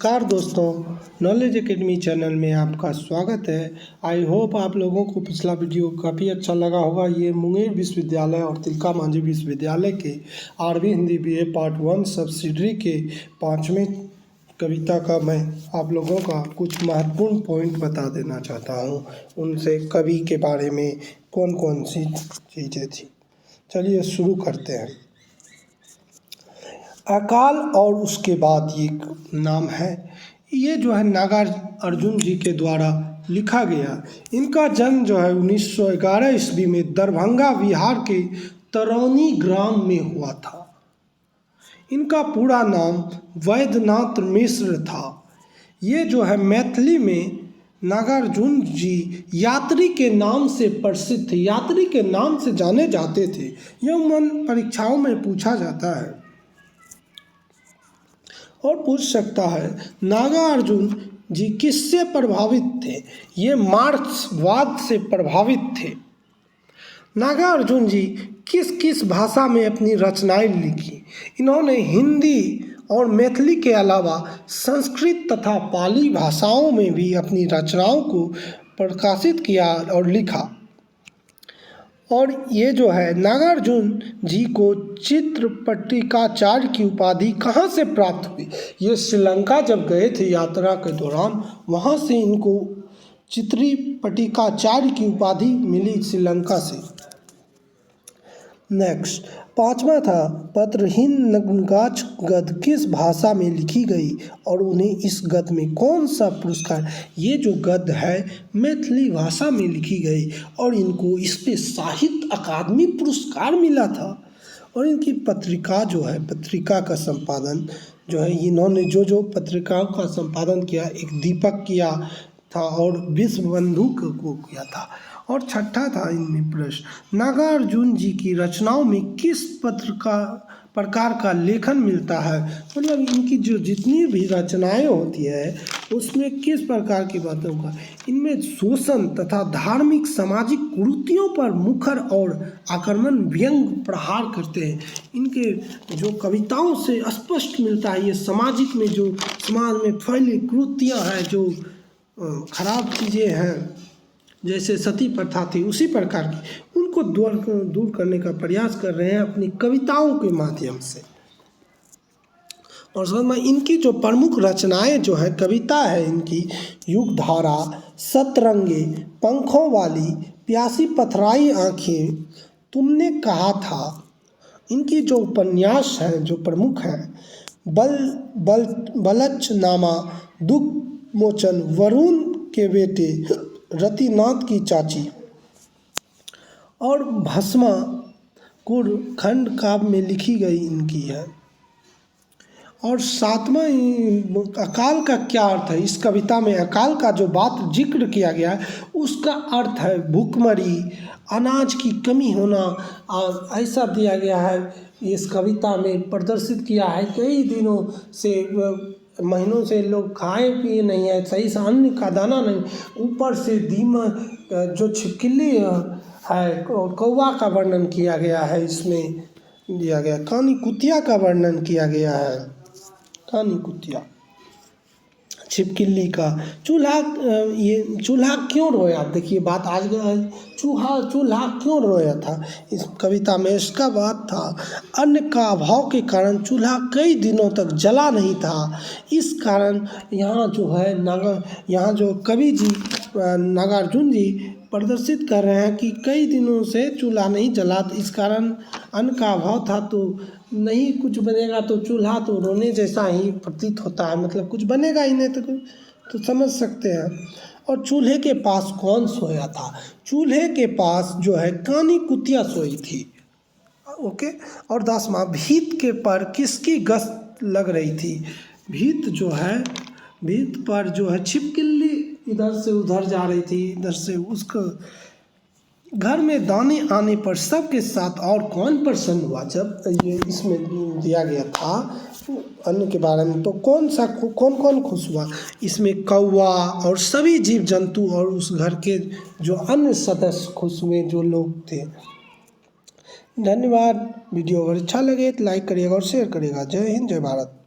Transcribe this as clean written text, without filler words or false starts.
नमस्कार दोस्तों, knowledge academy channel में आपका स्वागत है। आई होप आप लोगों को पिछला वीडियो काफ़ी अच्छा लगा होगा। ये मुंगेर विश्वविद्यालय और तिलका मांझी विश्वविद्यालय के आरवी हिंदी बीए पार्ट 1 सब्सिडरी के 5वें कविता का मैं आप लोगों का कुछ महत्वपूर्ण पॉइंट बता देना चाहता हूँ। उनसे कवि के बारे में कौन कौन सी चीज़ें थी। चलिए शुरू करते हैं। अकाल और उसके बाद ये नाम है, ये जो है नागार्जुन जी के द्वारा लिखा गया। इनका जन्म जो है 1911 ईस्वी में दरभंगा बिहार के तरौनी ग्राम में हुआ था। इनका पूरा नाम वैद्यनाथ मिश्र था। ये जो है मैथिली में नागार्जुन जी यात्री के नाम से प्रसिद्ध थे, यात्री के नाम से जाने जाते थे। यह मन परीक्षाओं में पूछा जाता है और पूछ सकता है नागार्जुन जी किससे प्रभावित थे। ये मार्क्सवाद से प्रभावित थे। नागार्जुन जी किस किस भाषा में अपनी रचनाएं लिखी। इन्होंने हिंदी और मैथिली के अलावा संस्कृत तथा पाली भाषाओं में भी अपनी रचनाओं को प्रकाशित किया और लिखा। और ये जो है नागार्जुन जी को चित्रपटिकाचार्य की उपाधि कहाँ से प्राप्त हुई। ये श्रीलंका जब गए थे यात्रा के दौरान, वहाँ से इनको चित्रपटिकाचार्य की उपाधि मिली श्रीलंका से। नेक्स्ट 5वां था पत्रहीन नग्नगाछ गद्य किस भाषा में लिखी गई और उन्हें इस गद्य में कौन सा पुरस्कार। ये जो गद्य है मैथिली भाषा में लिखी गई और इनको इस पे साहित्य अकादमी पुरस्कार मिला था। और इनकी पत्रिका जो है, पत्रिका का संपादन जो है, इन्होंने जो पत्रिकाओं का संपादन किया, एक दीपक किया था और विश्व बंधु को किया था। और छठा था इनमें प्रश्न, नागार्जुन जी की रचनाओं में किस प्रकार का लेखन मिलता है। मतलब इनकी जो जितनी भी रचनाएं होती है उसमें किस प्रकार की बातों का, इनमें शोषण तथा धार्मिक सामाजिक कुरीतियों पर मुखर और आक्रमण व्यंग प्रहार करते हैं। इनके जो कविताओं से स्पष्ट मिलता है ये सामाजिक में जो समाज में फैली कुरीतियाँ हैं, जो खराब चीज़ें हैं जैसे सती प्रथा थी उसी प्रकार की, उनको दूर करने का प्रयास कर रहे हैं अपनी कविताओं के माध्यम से। और समझ में इनकी जो प्रमुख रचनाएं जो है, कविता है इनकी युगधारा, सतरंगे, पंखों वाली, प्यासी पथराई आँखें, तुमने कहा था। इनकी जो उपन्यास है जो प्रमुख है, बलचनामा, दुख मोचन, वरुण के बेटे, रतिनाथ की चाची और भस्माकुर खंड काव्य में लिखी गई इनकी है। और 7वां अकाल का क्या अर्थ है। इस कविता में अकाल का जो बात जिक्र किया गया है उसका अर्थ है भूखमरी, अनाज की कमी होना। ऐसा दिया गया है, इस कविता में प्रदर्शित किया है। कई दिनों से, महीनों से लोग खाए पिए नहीं है, सही से अन्न का दाना नहीं, ऊपर से दीमक जो छिपकली है और कौवा का वर्णन किया गया है। इसमें दिया गया कानी कुतिया का वर्णन किया गया है। कानी कुतिया, छिपकली का, चूल्हा, ये चूल्हा क्यों रोया। देखिए बात आज चूल्हा क्यों रोया था इस कविता में। इसका बात था अन्न का अभाव के कारण चूल्हा कई दिनों तक जला नहीं था। इस कारण यहाँ जो है यहाँ जो कवि जी नागार्जुन जी प्रदर्शित कर रहे हैं कि कई दिनों से चूल्हा नहीं जला, इस कारण अन्न का अभाव था, तो नहीं कुछ बनेगा तो चूल्हा तो रोने जैसा ही प्रतीत होता है, मतलब कुछ बनेगा ही नहीं तो समझ सकते हैं। और चूल्हे के पास कौन सोया था। चूल्हे के पास जो है कानी कुतिया सोई थी। ओके। और 10वां भीत के पर किसकी गश्त लग रही थी। भीत जो है, भीत पर जो है छिपकली इधर से उधर जा रही थी, इधर से उसको घर में दाने आने पर सबके साथ और कौन प्रसन्न हुआ। जब ये इसमें दिया गया था अन्न के बारे में तो कौन कौन खुश हुआ। इसमें कौवा और सभी जीव जंतु और उस घर के जो अन्य सदस्य खुश हुए जो लोग थे। धन्यवाद। वीडियो अगर अच्छा लगे तो लाइक करिएगा और शेयर करिएगा। जय हिंद, जय भारत।